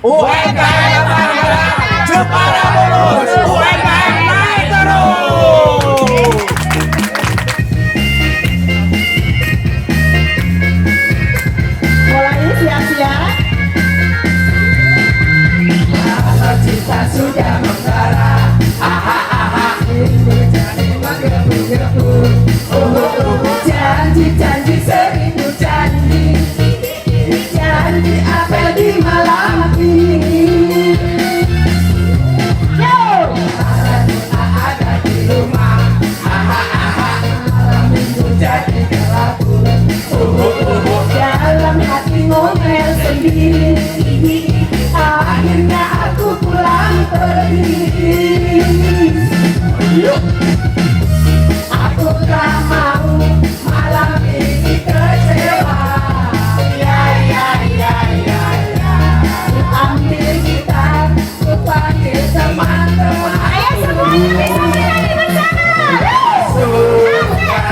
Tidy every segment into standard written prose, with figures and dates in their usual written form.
UMKM Manggarai Jepara mulus, UMKM naik terus. Mulai siap-siap. Kalau cinta sudah membara, aha aha, ini jadi menggebu-gebu. Janji-janji seribu janji, janji apel di malam ini. Yo, ada di rumah, aha aha, malam minggu jadi kelabu. Dalam hati ngomel sendiri, akhirnya aku pulang pergi. Aku tak mau malam ini kecewa. Ya ya ya ya ya. Ambil gitar, ku panggil teman-teman. Ayo semuanya bisa menyanyi bersama. Suka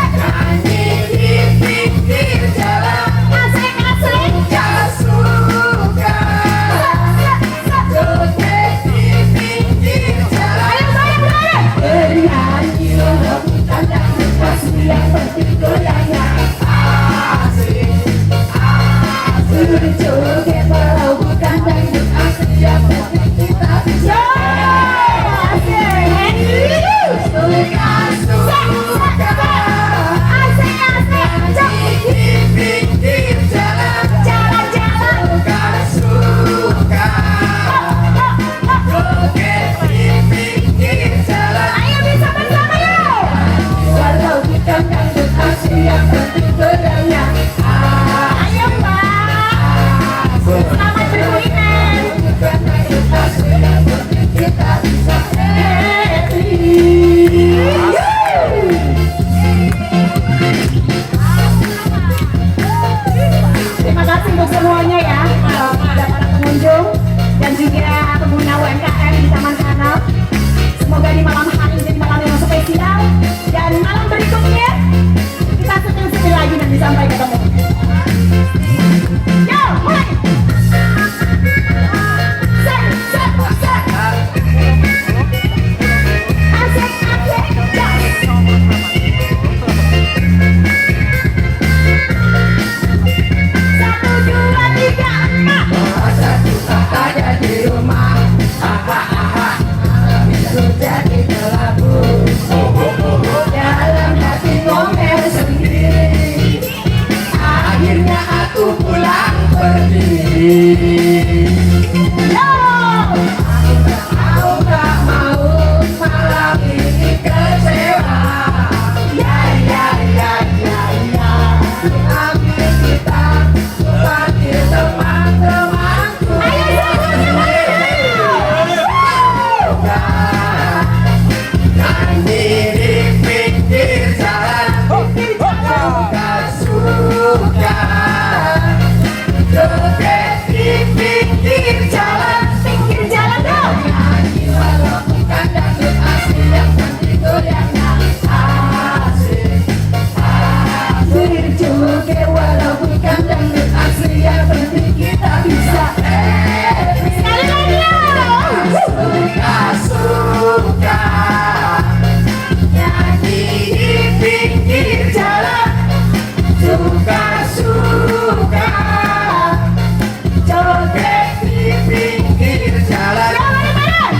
nyanyi di pinggir jalan. Asik-asik. Gak suka joget di pinggir jalan. Ayo goyang-goyang. Bernyanyi rebutan dangdut pasti yang penting goyangnya asik, asik. Joget walau bukan dangdut asik, yang penting kita bisa Asik. suka Asik-asik. nyanyi di pinggir jalan. Jalan-jalan. Suka joget di pinggir jalan. Ayo bisa bersama yuk. Walau bukan dangdut asik, yang penting goyangnya Ayo Mbak. Selamat berkuliner. bukan dangdut asik, yang penting kita bisa happy. Terima kasih untuk semuanya ya, kepada para pengunjung dan juga pengguna UMKM di Taman Kanal. Semoga di malam hari ini jadi malam yang spesial dan malam berikutnya kita setel lagi nanti sampai ketemu. Yo, mulai. Set, set, set. Asik, asik, jas. Satu, dua, tiga, empat. Masa kita ada di rumah, aha aha, malam itu jadi kelabu. Dalam hati ngomel sendiri, akhirnya aku pulang pergi. Yo. Aku gak mau malam ini kecewa. Ya ya ya ya ya. Ambil gitar, ku panggil teman-temanku. Ayo Suka nyanyi di pinggir jalan. Suka joget di pinggir jalan. pinggir jalan dong. Nyanyi walau bukan dangdut asli, yang penting goyangnya asik, asik. Joget walau bukan dangdut asli, yang penting kita bisa happy. Sekali lagi ya. Suka nyanyi di pinggir jalan. Suka joget di pinggir jalan.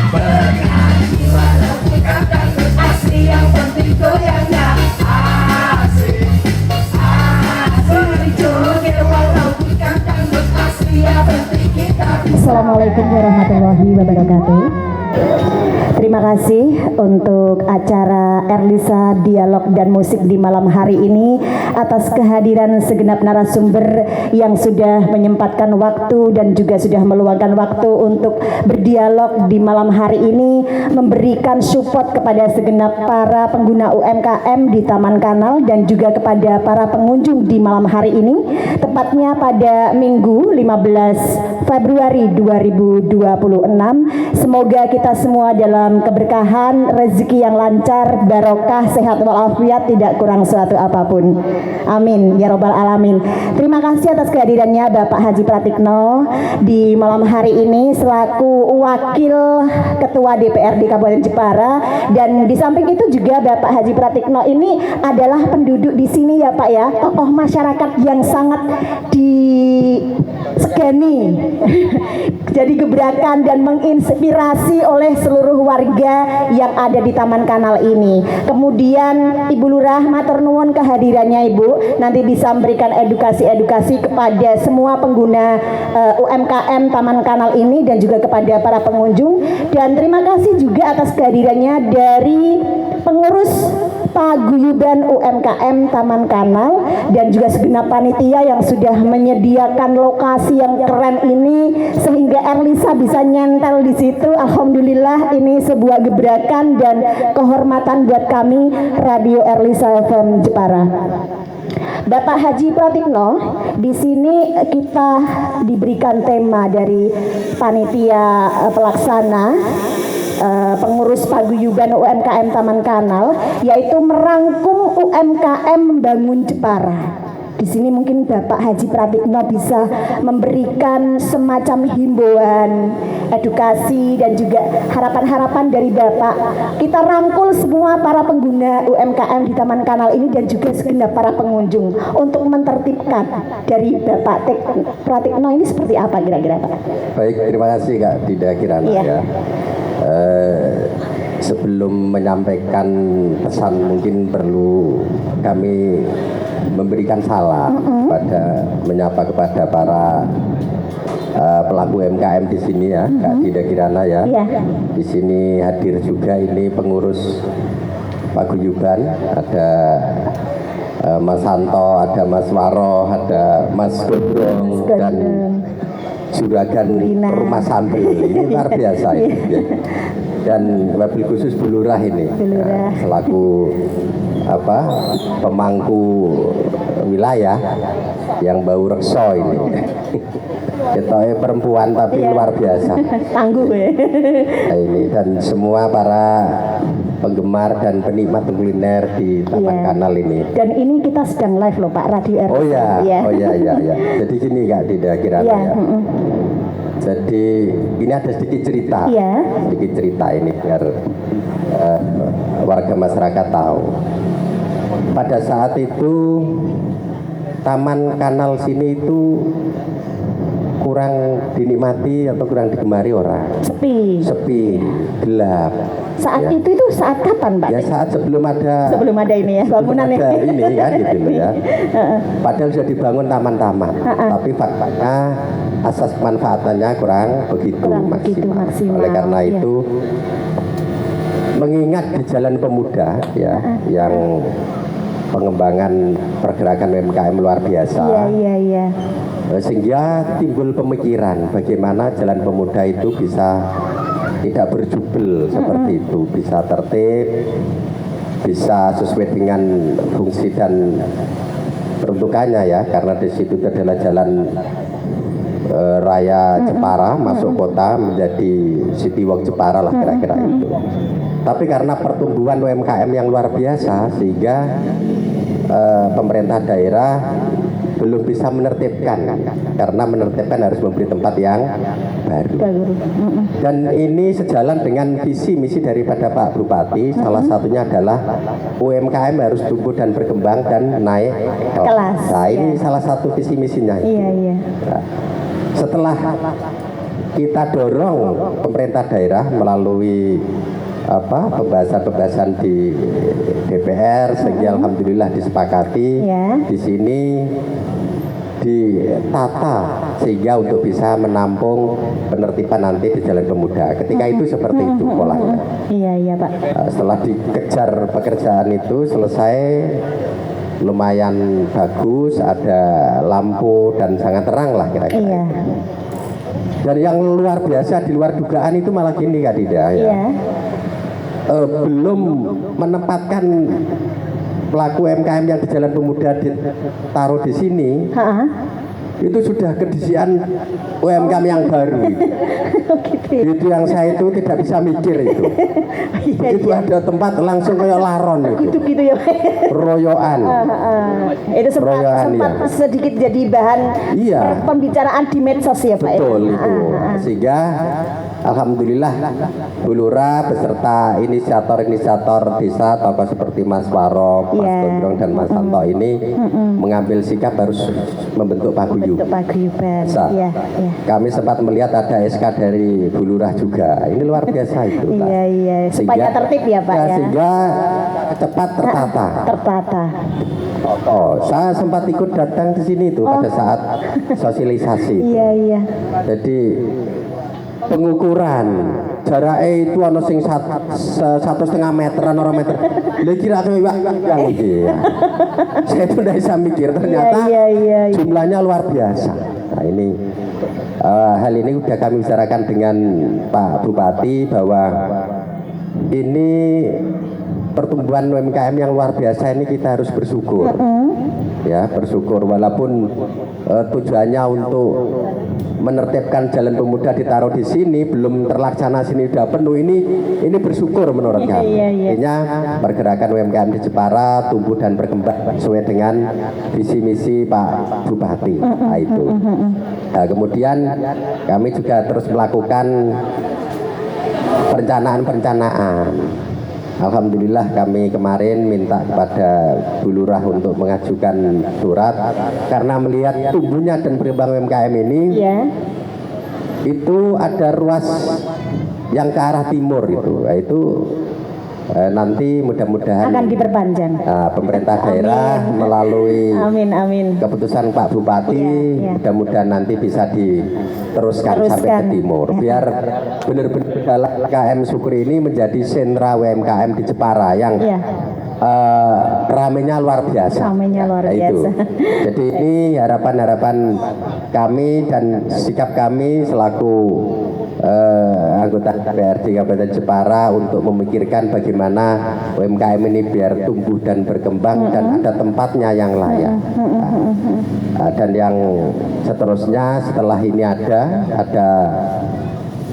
Bernyanyi walau bukan dangdut asli, yang penting goyangnya asik, asik. Joget walau bukan dangdut asli, yang penting kita bisa. Assalamualaikum warahmatullahi wabarakatuh. Terima kasih untuk acara Erlisa Dialog dan Musik di malam hari ini atas kehadiran segenap narasumber yang sudah menyempatkan waktu dan juga sudah meluangkan waktu untuk berdialog di malam hari ini, memberikan support kepada segenap para pengguna UMKM di Taman Kanal dan juga kepada para pengunjung di malam hari ini, tepatnya pada Minggu 15 Februari 2026. Semoga kita semua dalam dalam keberkahan, rezeki yang lancar, barokah, sehat walafiat, tidak kurang suatu apapun. Amin ya robbal alamin. Terima kasih atas kehadirannya Bapak Haji Pratikno di malam hari ini selaku Wakil Ketua DPRD Kabupaten Jepara, dan di samping itu juga Bapak Haji Pratikno ini adalah penduduk di sini ya Pak ya, tokoh masyarakat yang sangat disegani jadi gebrakan dan menginspirasi oleh seluruh warga yang ada di Taman Kanal ini. Kemudian Ibu Lurah matur nuwun kehadirannya Ibu, nanti bisa memberikan edukasi-edukasi kepada semua pengguna UMKM Taman Kanal ini dan juga kepada para pengunjung. Dan terima kasih juga atas kehadirannya dari pengurus paguyuban UMKM Taman Kanal dan juga segenap panitia yang sudah menyediakan lokasi yang keren ini sehingga Erlisa bisa nyentel di situ. Alhamdulillah, ini sebuah gebrakan dan kehormatan buat kami Radio Erlisa FM Jepara. Bapak Haji Pratikno, di sini kita diberikan tema dari panitia pelaksana pengurus paguyuban UMKM Taman Kanal, yaitu merangkum UMKM membangun Jepara. Di sini mungkin Bapak Haji Pratikno bisa memberikan semacam himbauan, edukasi dan juga harapan-harapan dari Bapak. Kita rangkul semua para pengguna UMKM di Taman Kanal ini dan juga segenap para pengunjung untuk menertibkan dari Bapak Pratikno ini seperti apa kira-kira Pak? Baik, terima kasih Kak Dida Kirana ya. Sebelum menyampaikan pesan mungkin perlu kami memberikan salam menyapa kepada para pelaku UMKM di sini ya, Kak Dida Kirana ya. Di sini hadir juga ini pengurus paguyuban, ada Mas Santo, ada Mas Waro, ada Mas Godong dan Juragan Rumah Sambil. Ini luar biasa ini ya. Dan wabil khusus Bu Lurah ini selaku pemangku wilayah yang bau rekso ini. Ketoknya perempuan tapi luar biasa. Tangguh ya. Ini dan semua para penggemar dan penikmat kuliner di Taman Kanal ini. Dan ini kita sedang live loh Pak, Radio RRI. Oh ya. Jadi gini Kak Dida Kirana ya. Jadi ini ada sedikit cerita, sedikit cerita ini biar warga masyarakat tahu. Pada saat itu Taman Kanal sini itu kurang dinikmati atau kurang digemari orang. Sepi, gelap. Saat itu saat kapan Pak? Ya saat sebelum ada ini ya bangunan ini kan gitu loh ya. Padahal sudah dibangun taman-taman, tapi faktanya asas manfaatnya kurang begitu maksimal. Oleh karena itu mengingat di Jalan Pemuda ya yang pengembangan pergerakan UMKM luar biasa. Iya. Sehingga timbul pemikiran bagaimana Jalan Pemuda itu bisa tidak berjubel seperti itu, bisa tertib, bisa sesuai dengan fungsi dan peruntukannya ya, karena di situ adalah jalan raya Jepara masuk kota menjadi City Walk Jepara lah kira-kira itu. Tapi karena pertumbuhan UMKM yang luar biasa sehingga pemerintah daerah belum bisa menertibkan, karena menertibkan harus memberi tempat yang baru. Dan ini sejalan dengan visi misi daripada Pak Bupati. Salah satunya adalah UMKM harus tumbuh dan berkembang dan naik kelas. Nah ini salah satu visi misinya. Nah, setelah kita dorong pemerintah daerah melalui pembahasan di DPR sehingga alhamdulillah disepakati di sini ditata sehingga untuk bisa menampung penertiban nanti di Jalan Pemuda. Ketika itu seperti itu polanya. Iya Pak. Setelah dikejar pekerjaan itu selesai, lumayan bagus, ada lampu dan sangat terang lah kira-kira. Dan yang luar biasa di luar dugaan itu malah gini Kak Dida ya. Belum menempatkan pelaku UMKM yang di Jalan Pemuda ditaruh di sini, itu sudah kedisian UMKM yang baru. Itu yang saya itu tidak bisa mikir itu. Begitu ada tempat langsung kayak laron itu. Gitu ya. Royoan. Itu sempat Royoan, iya. sedikit jadi bahan pembicaraan di medsos ya Pak. Betul itu. Sehingga alhamdulillah Bu Lurah beserta inisiator-inisiator desa tokoh seperti Mas Warok, Mas Gondrong dan Mas Santo ini mengambil sikap harus membentuk paguyuban. Kami sempat melihat ada SK dari Bu Lurah juga. Ini luar biasa itu. Iya. Supaya tertib ya Pak ya. Sehingga cepat tertata. Oh, saya sempat ikut datang ke sini itu pada saat sosialisasi. Iya. Jadi pengukuran jaraknya itu ono sing 1,5 meter, orang meter. Lah kira yang iki ya. Saya pun tidak bisa mikir ternyata jumlahnya luar biasa. Nah ini hal ini sudah kami bicarakan dengan Pak Bupati bahwa ini pertumbuhan UMKM yang luar biasa ini kita harus bersyukur. Ya, bersyukur walaupun tujuannya untuk menertibkan jalan pemuda ditaruh di sini belum terlaksana, sini sudah penuh, ini bersyukur menurut kami. Artinya pergerakan UMKM di Jepara tumbuh dan berkembang sesuai dengan visi misi Pak Bupati. Nah, itu. Nah, kemudian kami juga terus melakukan perencanaan. Alhamdulillah kami kemarin minta kepada Bu Lurah untuk mengajukan surat karena melihat tumbuhnya dan berkembang UMKM ini itu ada ruas yang ke arah timur itu nanti mudah-mudahan akan diperpanjang. Pemerintah daerah melalui keputusan Pak Bupati mudah-mudahan nanti bisa diteruskan sampai ke timur biar benar-benar UMKM Sukri ini menjadi sentra UMKM di Jepara yang ramenya luar biasa. Itu. Jadi ini harapan-harapan kami dan sikap kami selaku anggota DPRD Kabupaten Jepara untuk memikirkan bagaimana UMKM ini biar tumbuh dan berkembang dan ada tempatnya yang layak. Dan yang seterusnya setelah ini ada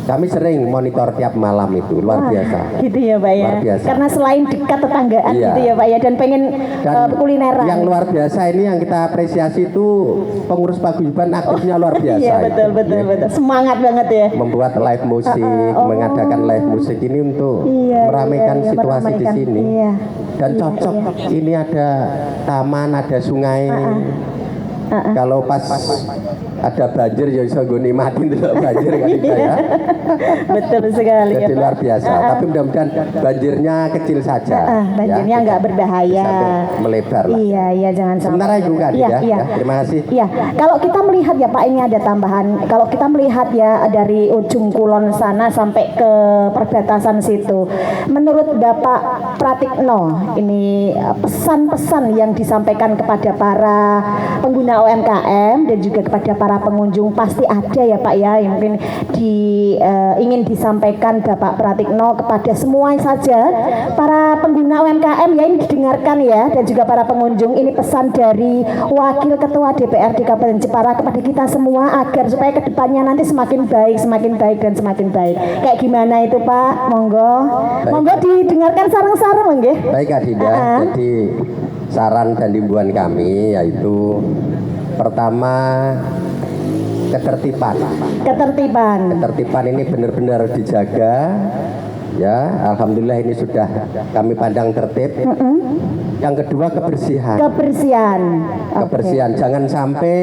kami sering monitor tiap malam itu luar biasa. Gitu ya Pak ya. Karena selain dekat tetanggaan gitu ya Pak ya dan pengen kulineran. Yang luar biasa ini yang kita apresiasi itu pengurus paguyuban aktifnya luar biasa. Iya betul. Semangat banget ya. Membuat live musik, mengadakan live musik ini untuk meramaikan situasi di sini. Dan cocok ini ada taman, ada sungai. Kalau pas ada banjir ya bisa gue nikmatin dulu banjir kan ya. Betul sekali. Jadi luar biasa. Tapi mudah-mudahan banjirnya kecil saja. Banjirnya nggak berbahaya. Sampai melebar lah. Iya jangan sampai. Sementara juga ya. Terima kasih. Iya. Kalau kita melihat ya Pak ini ada tambahan. Kalau kita melihat ya dari ujung kulon sana sampai ke perbatasan situ. Menurut Bapak Pratikno ini pesan-pesan yang disampaikan kepada para pengguna UMKM dan juga kepada para pengunjung pasti ada ya Pak ya yang mungkin ingin disampaikan Bapak Pratikno kepada semua saja para pengguna UMKM ya, ini didengarkan ya, dan juga para pengunjung. Ini pesan dari Wakil Ketua DPRD Kabupaten Jepara kepada kita semua agar supaya kedepannya nanti semakin baik dan semakin baik. Kayak gimana itu Pak? Monggo didengarkan sarang-sarang nggih. Baik Kak Dinda. Jadi saran dan himbauan kami yaitu pertama ketertiban ini benar-benar dijaga ya. Alhamdulillah ini sudah kami pandang tertib. Yang kedua kebersihan. Jangan sampai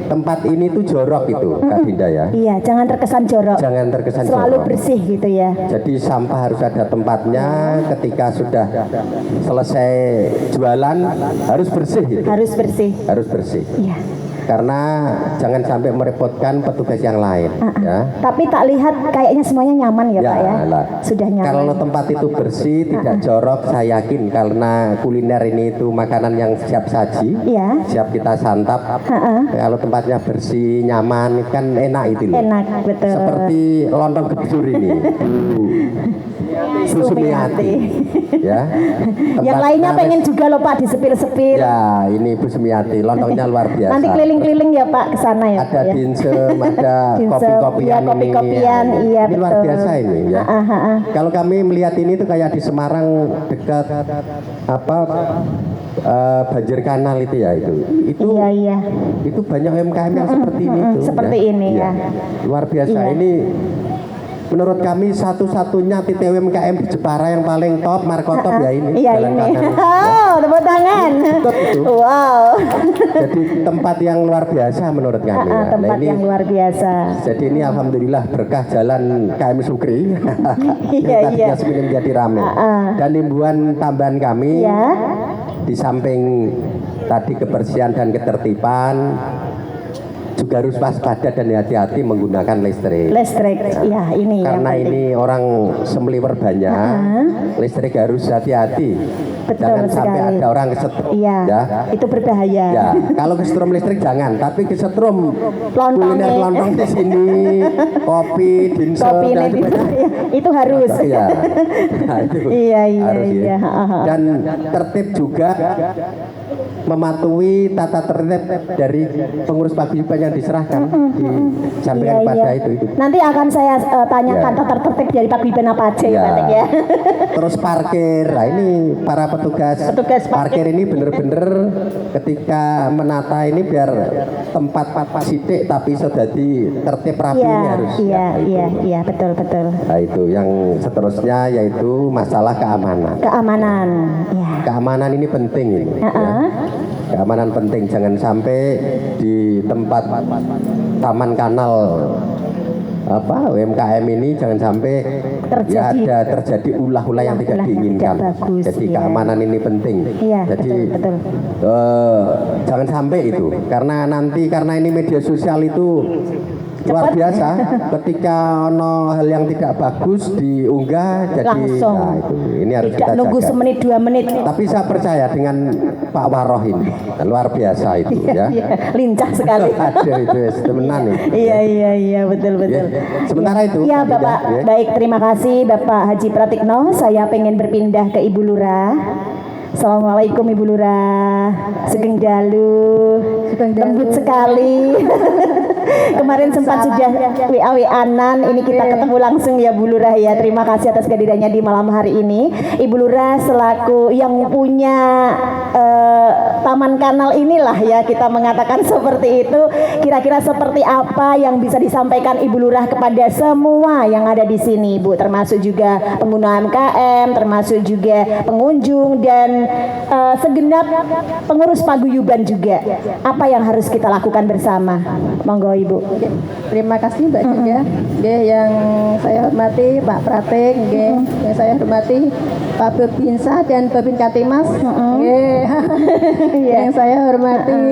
tempat ini tuh jorok itu Kak Dinda ya. Iya, jangan terkesan jorok. Selalu jorok. Bersih gitu ya. Jadi sampah harus ada tempatnya. Ketika sudah selesai jualan harus bersih gitu. Harus bersih. Iya. Karena jangan sampai merepotkan petugas yang lain ya. Tapi tak lihat kayaknya semuanya nyaman ya Pak ya. Sudah nyaman. Kalau tempat itu bersih, tidak jorok, saya yakin karena kuliner ini itu makanan yang siap saji, siap kita santap. Kalau tempatnya bersih, nyaman, kan enak itu loh. Enak, betul. Seperti lontong gebjur ini. Sumiati ya. Yang lainnya pengen juga loh Pak disepil-sepil. Ya, ini Bu Sumiati, lontongnya luar biasa. Nanti keliling keliling-keliling ya Pak ke sana ya. Ada Pak, ya? dinsum, ada Dinsum, kopi-kopian iya, kopi-kopian, ini. iya, Ini luar betul. biasa ini ya. Kalau kami melihat ini tuh kayak di Semarang dekat apa banjir kanal itu ya itu. Iya, iya. Itu banyak UMKM yang seperti ini tuh. Seperti ini ya. Luar biasa Iya. ini. Menurut kami satu-satunya titik UMKM di Jepara yang paling top, Markotop ya ini. Iya Jalan ini. Kanan. Oh, tepuk tangan. Ikut itu. Wow. Jadi tempat yang luar biasa menurut kami. Ya. Tempat Nah, ini, yang luar biasa. jadi ini alhamdulillah berkah jalan KM Sukri. Iya, yang iya. tadinya menjadi ramai. Dan imbuhan tambahan kami Ya. di samping tadi kebersihan dan ketertiban juga harus waspada dan hati-hati menggunakan listrik. Listrik. Ya, ini Karena yang penting. ini orang semeliwer banyak, listrik harus hati-hati. Betul Jangan sampai sekali. ada orang kesetrum. Iya. Ya. Itu berbahaya. Ya, kalau kesetrum listrik jangan, tapi kesetrum Lontongnya. kuliner lontong di sini, kopi, dimsum, Kopi dan ini sebagainya. itu harus. Iya. Nah, itu Iya, iya, harus, ya. iya. Dan tertib juga mematuhi tata tertib dari pengurus paguyuban yang diserahkan disampaikan Iya, kepada iya. itu. Nanti akan saya tanyakan Ya. tata tertib dari paguyuban apa aja ya, Ya. Pak Tek, ya. Terus parkir, nah ini para petugas, Petugas parkir ini bener-bener ketika menata ini biar tempat sidik tapi sudah di tertib rapi ini Iya, harus. iya, Nah, itu. iya, iya, betul, betul. Nah itu yang seterusnya yaitu masalah keamanan. Keamanan, ya. Keamanan ini penting ini. Ya. Keamanan penting, jangan sampai di tempat taman kanal apa UMKM ini jangan sampai terjadi ulah-ulah yang tidak Ulah-ulah yang diinginkan. tidak bagus, Jadi ya. keamanan ini penting. Iya, Jadi betul, jangan sampai itu karena ini media sosial itu luar biasa. Ketika ono hal yang tidak bagus diunggah jadi Langsung. nah, itu. Ini harus Tidak kita nunggu jaga. semenit 2 menit. Tapi saya percaya dengan Pak Waroh ini luar biasa itu ya. Iya, lincah sekali. Ada itu temenan itu. Iya, iya, iya, betul, betul. Ya. Sementara itu, Iya, Kak Bapak. Ida, ya. Baik, terima kasih Bapak Haji Pratikno. Saya pengen berpindah ke Ibu Lurah. Assalamualaikum Ibu Lurah. Sugeng dalu. Lembut sekali. Kemarin sempat sudah WA-WA-an, ini kita ketemu langsung ya Bu Lurah ya. Terima kasih atas kehadirannya di malam hari ini. Ibu Lurah selaku yang punya taman kanal inilah ya, kita mengatakan seperti itu. Kira-kira seperti apa yang bisa disampaikan Ibu Lurah kepada semua yang ada di sini, Bu, termasuk juga pengguna UMKM, termasuk juga pengunjung dan segenap pengurus paguyuban juga. Apa yang harus kita lakukan bersama? Monggo Ibu. Terima kasih Mbak Dinda. Yang saya hormati Pak Pratik, yang saya hormati Pak Babinsa dan Babin Katimas. Yang saya hormati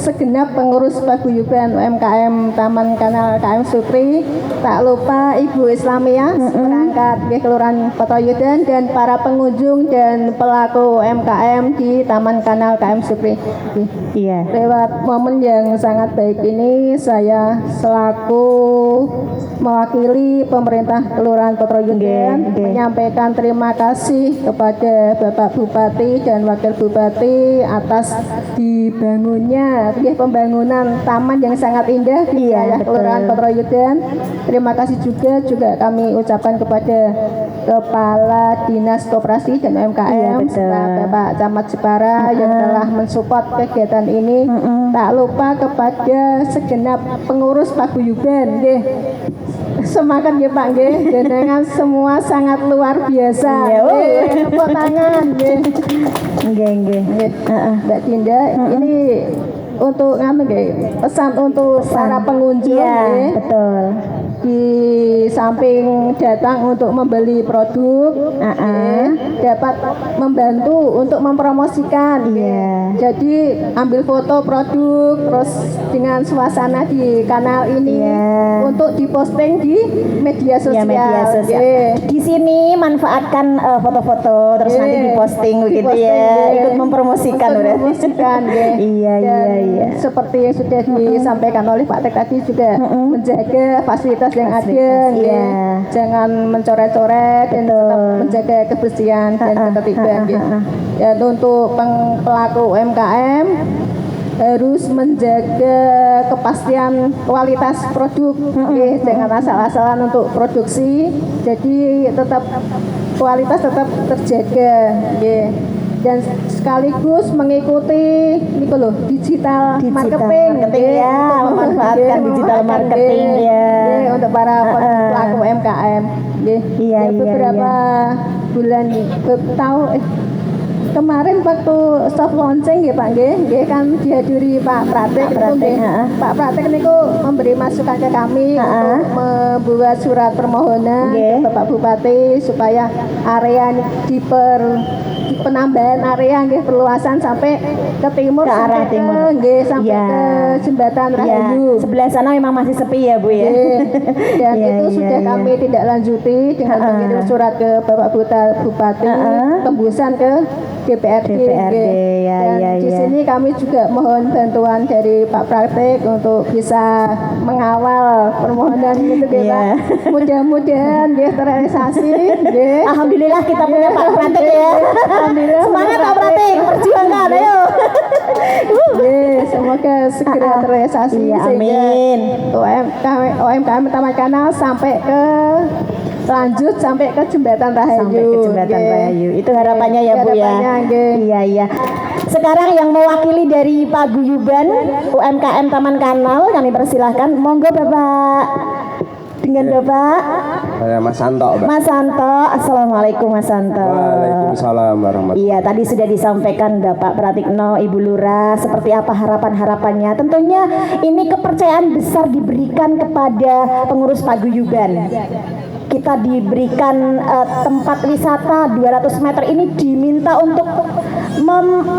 segenap pengurus paguyuban UMKM Taman Kanal KM Sukri, tak lupa Ibu Islamiyah perangkat Kelurahan Petoyudan dan para pengunjung dan pelaku UMKM di Taman Kanal KM Sukri. Iya. Lewat momen yang sangat baik ini, saya selaku mewakili pemerintah Kelurahan Petoyudan menyampaikan terima kasih kepada Bapak Bupati dan Wakil Bupati atas dibangunnya pembangunan taman yang sangat indah di wilayah Kelurahan Petoyudan. Terima kasih juga kami ucapkan kepada Kepala Dinas Koperasi dan UMKM Bapak Camat Jepara yang telah mensupport kegiatan ini. Tak lupa kepada segenap pengurus paguyuban. Semangat ya Pak nggih, jenengan semua sangat luar biasa. Tepuk tangan nggih. Nggih. Mbak Dinda, ini untuk pesan untuk para pengunjung ya, betul. Di samping datang untuk membeli produk, dapat membantu untuk mempromosikan. Jadi ambil foto produk terus dengan suasana di kanal ini untuk diposting di media sosial. Di sini manfaatkan foto-foto terus nanti diposting begitu ya. Ikut mempromosikan udah. Iya. Seperti yang sudah disampaikan oleh Pak Tek tadi juga menjaga fasilitas yang ada, jangan mencoret-coret dan tetap menjaga kebersihan dan ketertiban. Dan untuk pelaku UMKM harus menjaga kepastian kualitas produk, jangan asal-asalan untuk produksi, jadi tetap kualitas tetap terjaga, dan sekaligus mengikuti digital marketing ya, memanfaatkan digital marketing ya untuk para pelaku UMKM. Beberapa bulan kemarin waktu soft launching ya Pak kan dihadiri Pak Pratik Pak Pratik niku memberi masukan ke kami untuk membuat surat permohonan ke Bapak Bupati supaya area penambahan area perluasan sampai ke timur, ke arah timur sampai ke jembatan Rahayu. Sebelah sana memang masih sepi ya Bu ya. Dan itu sudah kami tidak lanjuti dengan mengirim surat ke Bapak Bupati tembusan ke DPRD. Dan di sini kami juga mohon bantuan dari Pak Praktik untuk bisa mengawal permohonan gitu Pak. Mudah-mudahan terrealisasi. Alhamdulillah kita punya Pak Praktik ya. Alhamdulillah. Semangat Pak Praktik, perjuangkan ayo. Semoga segera terrealisasi. Amin. UMKM Taman Kanal sampai ke lanjut sampai ke jembatan Rahayu. Itu harapannya ya Bu ya. Iya. Sekarang yang mewakili dari Paguyuban UMKM Taman Kanal kami persilahkan. Monggo Bapak. Dengan Bapak saya Mas Santo, Mbak. Mas Santo, Assalamualaikum Mas Santo. Waalaikumsalam warahmatullahi. Iya, tadi sudah disampaikan Bapak Pratikno, Ibu Lurah, seperti apa harapannya. Tentunya ini kepercayaan besar diberikan kepada pengurus Paguyuban. Kita diberikan tempat wisata 200 meter ini diminta untuk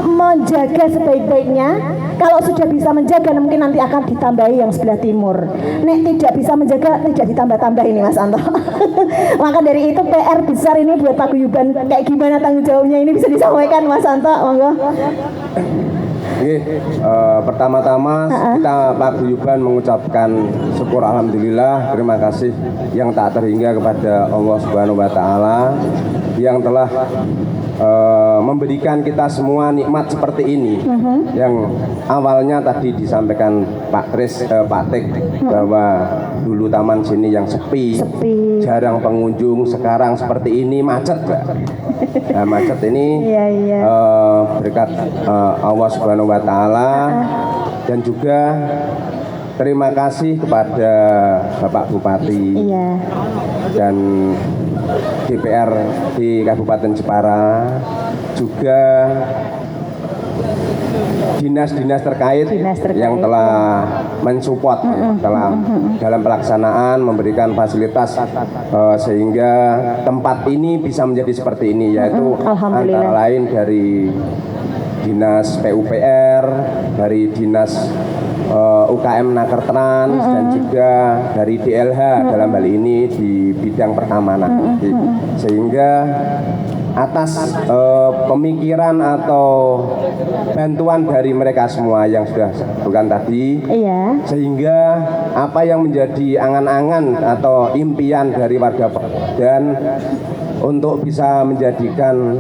menjaga sebaik-baiknya. Kalau sudah bisa menjaga mungkin nanti akan ditambahi yang sebelah timur. Nek tidak bisa menjaga tidak ditambah-tambah ini Mas Anto. Maka dari itu PR besar ini buat Paguyuban. Kayak gimana tanggung jawabnya ini bisa disampaikan Mas Anto, monggo. Pertama-tama kita Paguyuban mengucapkan syukur alhamdulillah, terima kasih yang tak terhingga kepada Allah Subhanahu wa taala yang telah memberikan kita semua nikmat seperti ini. Yang awalnya tadi disampaikan Pak Tik bahwa dulu taman sini yang sepi, jarang pengunjung, sekarang seperti ini macet. Nah, macet ini berkat Allah Subhanahu wa taala, dan juga terima kasih kepada Bapak Bupati dan DPR di Kabupaten Jepara, juga dinas-dinas terkait yang telah mensupport dalam pelaksanaan, memberikan fasilitas sehingga tempat ini bisa menjadi seperti ini, yaitu antara lain dari dinas PUPR, dari dinas UKM Nakertrans, dan juga dari DLH dalam hal ini di bidang pertamanan. Sehingga atas pemikiran atau bantuan dari mereka semua yang sudah bukan tadi, sehingga apa yang menjadi angan-angan atau impian dari warga dan untuk bisa menjadikan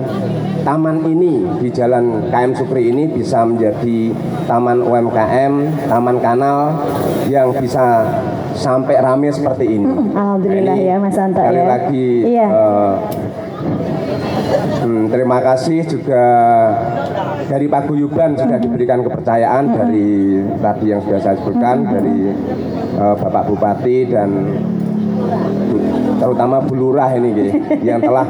taman ini di Jalan KM Sukri ini bisa menjadi taman UMKM, taman kanal yang bisa sampai ramai seperti ini. Alhamdulillah ya Mas Santo. Sekali lagi terima kasih juga dari Paguyuban sudah diberikan kepercayaan dari tadi yang sudah saya sebutkan dari Bapak Bupati dan terutama Bu Lurah ini yang telah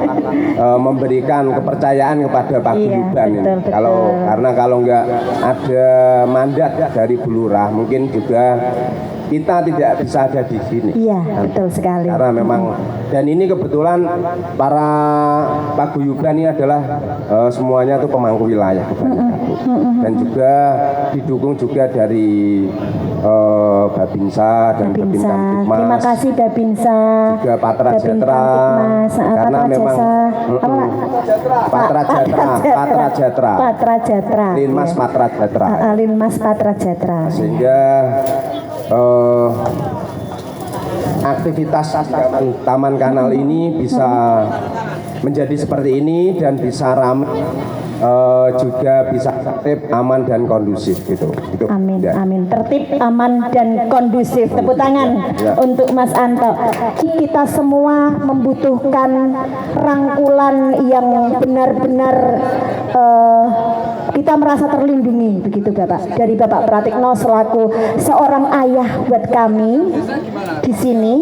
memberikan kepercayaan kepada Paguyuban ini. Karena kalau nggak ada mandat dari Bu Lurah mungkin juga kita tidak bisa ada di sini. Iya, betul sekali. Karena memang dan ini kebetulan para Paguyuban ini adalah semuanya itu pemangku wilayah dan juga didukung juga dari Babinsa dan Babinsa. Terima kasih Babinsa. Juga Patra Jatra. Karena memang Patra Jatra. Linmas Patra Jatra. Linmas Patra Jatra. Sehingga aktivitas Taman Kanal ini bisa menjadi seperti ini dan bisa ramai, juga bisa tertib, aman dan kondusif gitu. Amin, Ya. amin. Tertib, aman, dan kondusif. Tepuk tangan Ya. untuk Mas Anto. Kita semua membutuhkan rangkulan yang benar-benar kita merasa terlindungi, begitu Bapak. Dari Bapak Pratikno selaku seorang ayah buat kami di sini,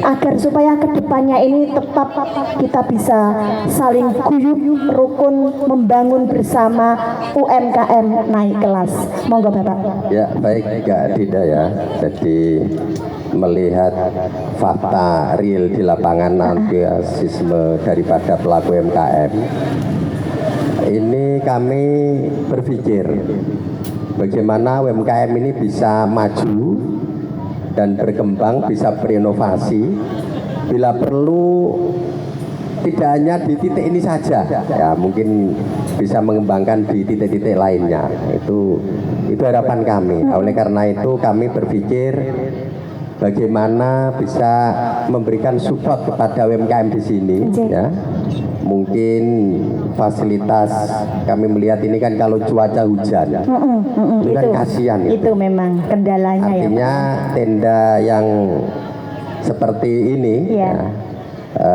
agar supaya kedepannya ini tetap kita bisa saling guyup, rukun, membangun bersama UMKM naik kelas. Monggo Bapak. Ya, baik Kak Dinda ya. Jadi melihat fakta real di lapangan antusiasme daripada pelaku UMKM, ini kami berpikir bagaimana UMKM ini bisa maju dan berkembang, bisa berinovasi, bila perlu tidak hanya di titik ini saja, ya mungkin bisa mengembangkan di titik-titik lainnya. Itu harapan kami. Oleh karena itu kami berpikir bagaimana bisa memberikan support kepada UMKM di sini, ya. Mungkin fasilitas kami melihat ini kan kalau cuaca hujan, itu kan kasihan Itu memang kendalanya ya. Artinya tenda yang seperti ini, Iya. ya,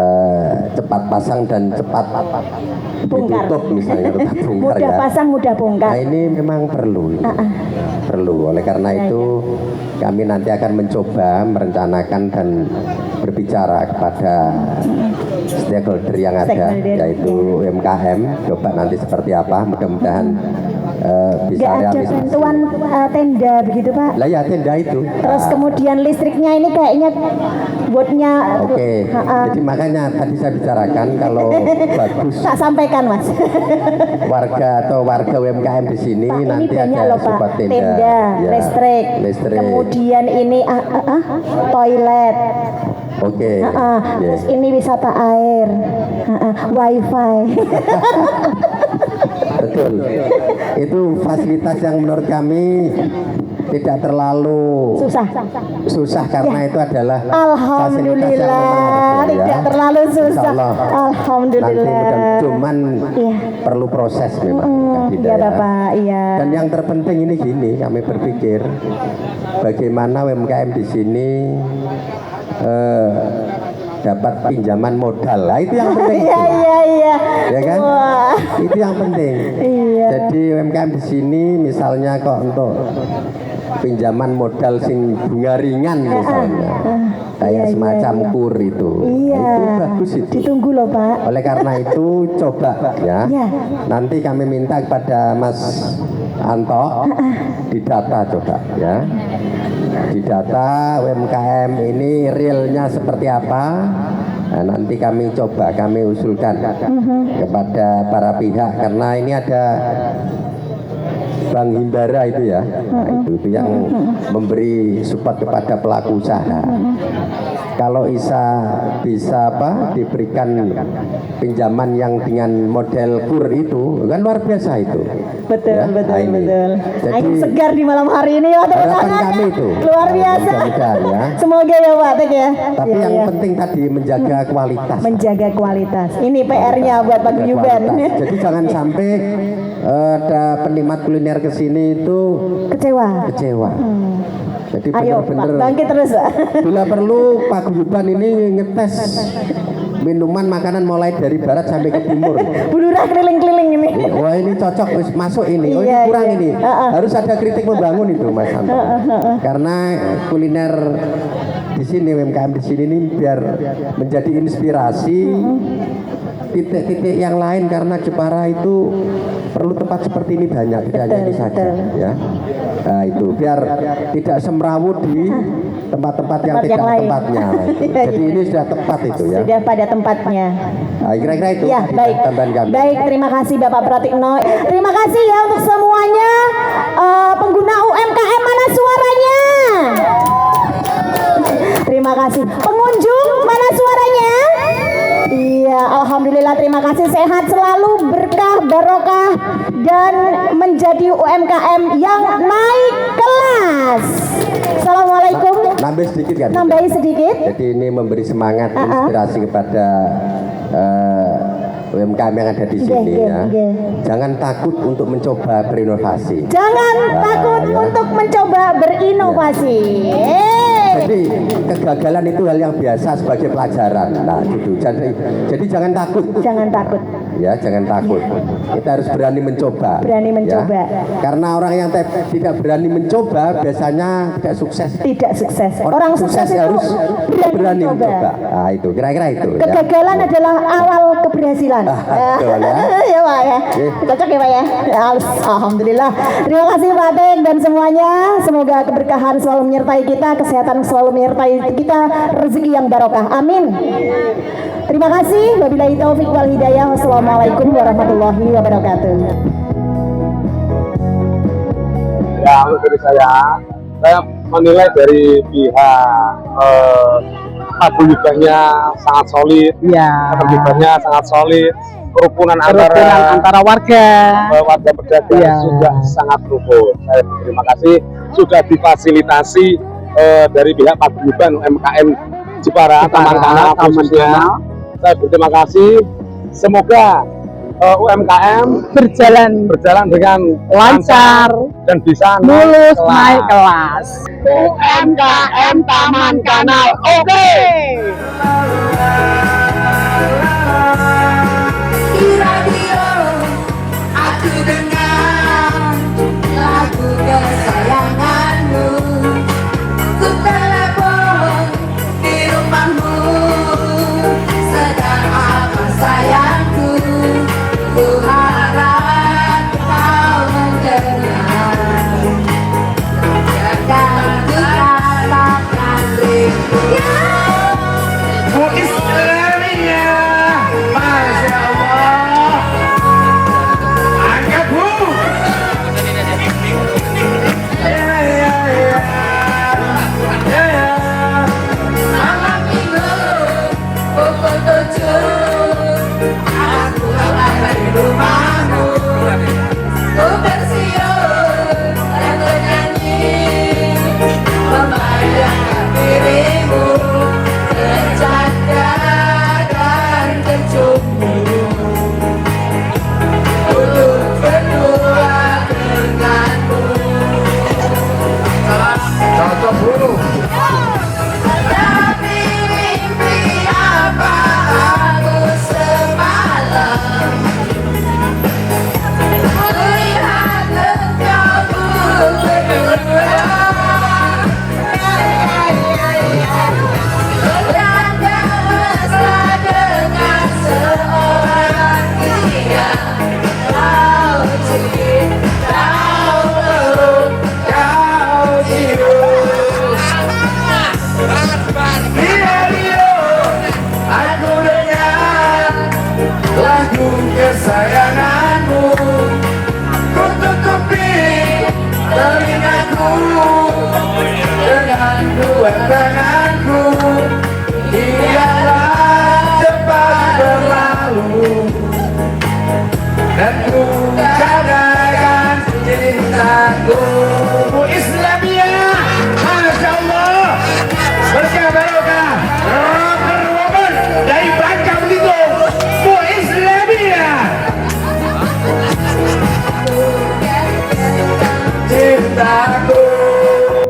cepat pasang dan cepat Bongkar. ditutup misalnya, tetap bongkar Mudah ya. pasang, mudah bongkar. Nah ini memang perlu, perlu. Oleh karena itu kami nanti akan mencoba merencanakan dan berbicara kepada stakeholder yang ada, Stakeholder, yaitu UMKM. Coba nanti seperti apa, mudah-mudahan bisa Nggak ada realisasi. bantuan tenda begitu Pak. Lah ya tenda itu. Terus kemudian listriknya ini kayaknya buatnya. Oke, jadi makanya tadi saya bicarakan kalau bagus Tak sampaikan Mas. warga UMKM di sini Pak, ini nanti banyak ada loh Pak. support tenda, Tenda, Ya, listrik. Kemudian ini toilet. Oke, ya. Terus ini wisata air, wifi. Betul. Itu fasilitas yang menurut kami tidak terlalu susah karena itu adalah fasilitas yang memang Alhamdulillah harus, ya. tidak terlalu susah. Insyaallah. Alhamdulillah. Nanti cuman Iya. perlu proses memang. Kak Dinda, Iya ya. Bapak, iya. Dan yang terpenting ini gini, kami berpikir bagaimana UMKM di sini dapat pinjaman modal. Nah, itu yang penting. Iya, itu. iya, iya. Ya kan? Wah. Itu yang penting. Iya. Jadi UMKM di sini misalnya kok untuk pinjaman modal sing bunga ringan misalnya, kayak semacam kur itu, Iya. itu bagus itu. Ditunggu loh Pak. Oleh karena itu coba ya, Iya. nanti kami minta kepada Mas Anto didata coba ya, didata UMKM ini realnya seperti apa. Nah, nanti kami coba, kami usulkan kepada para pihak karena ini ada Bank Himbara itu ya, nah, itu yang memberi support kepada pelaku usaha. Kalau bisa diberikan pinjaman yang dengan model kur itu kan luar biasa itu. Betul, Ya, betul, nah ini. betul. Jadi Aing segar di malam hari ini ya tepuk harapan tangannya. kami itu. Luar biasa. Mudah-mudahan ya. Semoga ya Pak Tek ya. Tapi Iya, yang iya. penting tadi menjaga kualitas. Menjaga kualitas. Ini PR-nya buat Pak Menjaga Guyuban. kualitas. Jadi jangan sampai ada penikmat kuliner ke sini itu Kecewa. kecewa. Jadi Ayo Pak, benar-benar bangkit terus Pak. bila perlu Pak Guyuban ini ngetes minuman makanan mulai dari barat sampai ke timur. Bulurah keliling-keliling ini. Wah ini cocok, wis masuk ini. Oh Iya, ini kurang iya. ini. Harus ada kritik membangun itu Mas Santo. Karena kuliner di sini UMKM di sini ini biar menjadi inspirasi titik-titik yang lain karena Jepara itu perlu tempat seperti ini banyak, tidak hanya ini saja ya. Nah itu biar tidak semrawut di tempat-tempat yang Tempat tidak yang lain. tempatnya. Nah, itu. Iya, Jadi iya. ini sudah tepat itu ya. Sudah pada tempatnya. Nah, kira-kira itu Ya, baik. tambahan kami. Baik, terima kasih Bapak Pratikno. Terima kasih ya untuk semuanya. Pengguna UMKM mana suaranya? Terima kasih. Pengunjung mana suaranya? Iya, alhamdulillah terima kasih, sehat selalu, berkah, barokah dan menjadi UMKM yang naik kelas. Assalamualaikum. Nambah sedikit kan? Nambahi sedikit. Jadi ini memberi semangat, inspirasi kepada UMKM yang ada di sini ya. Jangan takut untuk mencoba berinovasi. Jangan takut untuk mencoba berinovasi. Jadi kegagalan itu hal yang biasa sebagai pelajaran. Nah, gitu. Jadi jangan takut. Jangan takut. Ya, jangan takut. Kita harus berani mencoba. Berani mencoba. Ya. Karena orang yang tidak berani mencoba biasanya tidak sukses. Tidak sukses. Orang sukses itu harus berani mencoba. Nah, itu kira-kira itu. Kegagalan adalah awal keberhasilan. Betul ya. Ya Pak ya. Cocok ya Pak ya. Alhamdulillah. Terima kasih Pak Teng dan semuanya. Semoga keberkahan selalu menyertai kita, kesehatan selalu menyertai kita, rezeki yang barokah. Amin. Terima kasih. Wabillahi taufik wal hidayah. Wassalamualaikum warahmatullahi wabarakatuh. Ya, untuk dari saya menilai dari pihak paguyubannya sangat solid, keterlibatannya sangat solid, kerukunan antara warga pedagang juga sangat rukun. Saya terima kasih sudah difasilitasi dari pihak paguyuban UMKM Jepara, Taman Kanal khususnya. Saya berterima kasih. Semoga UMKM berjalan dengan lancar dan bisa lulus naik kelas. UMKM Taman Kanal, oke. Di radio aku dengar lagu kesayanganmu. Ku telepon di rumahmu. Sedang apa sayangku? Ku harap kau mendengar. Jangan ku katakan rindu. Bu Islamia, Masya Allah. Angkat Bu. Malam minggu pukul 7 aku ada di rumahmu. Ku bersiul dan bernyanyi membayangkan dirimu bercanda dan tercumbu. Untuk berdua denganmu. Cocok Bu. Tapi mimpi apa aku semalam? Melihat engkau berdua. Bercanda mesra dengan seorang dia. Kau cinta, kau peluk, kau cium. Aku dengar lagu kesayanganmu. Ku tutupi telingaku dengan dua tanganku. Biarlah cepat berlalu dan ku